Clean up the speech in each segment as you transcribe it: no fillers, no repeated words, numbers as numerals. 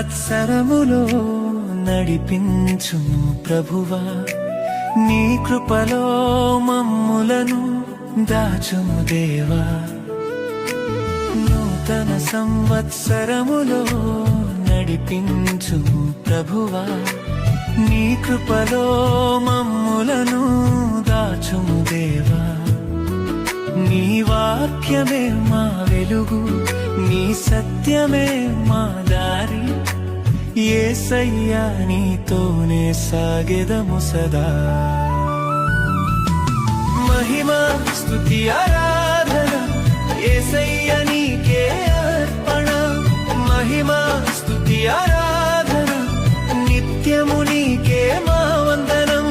సంవత్సరములో నడిపించు ప్రభువా, నీ కృపలో మమ్ములను దాచుము దేవా. నూతన సంవత్సరములో నడిపించు ప్రభువా, నీ కృపలో మమ్ములను దాచుము దేవా. నీ వాక్యమే మా వెలుగు, నీ సత్యమే మా దారి, యేసయ్యా నీతోనే సాగెదము సదా. మహిమా స్తుతి ఆరాధన యేసయ్యా నీకే అర్పణ. మహిమా స్తుతి ఆరాధన నిత్యము నీకే మా వందనం.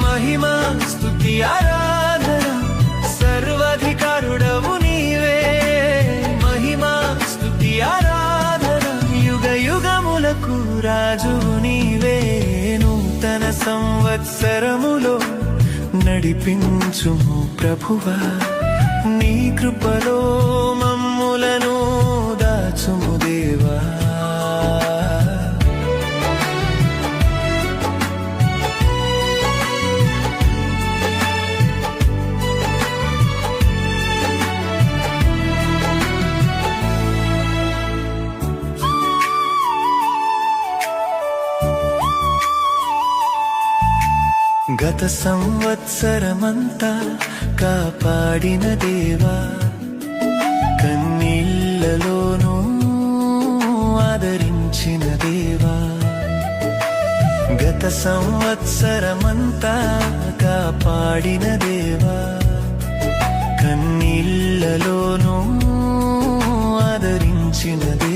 మహిమా స్తుతి ఆరాధన సర్వాధికారుడవు నీవే. మహిమా స్తుతి ఆరాధన యుగ యుగములకు రాజువు నీవే. నూతన సంవత్సరములో నడిపించుము ప్రభువా, నీ కృపలో మమ్ములను దాచుము దేవా. గత సంవత్సరమంతా కాపాడిన దేవా, కన్నీళ్లలోనూ ఆదరించిన దేవా. గత సంవత్సరమంతా కాపాడిన దేవా, కన్నీళ్లలోనూ ఆదరించిన దేవా.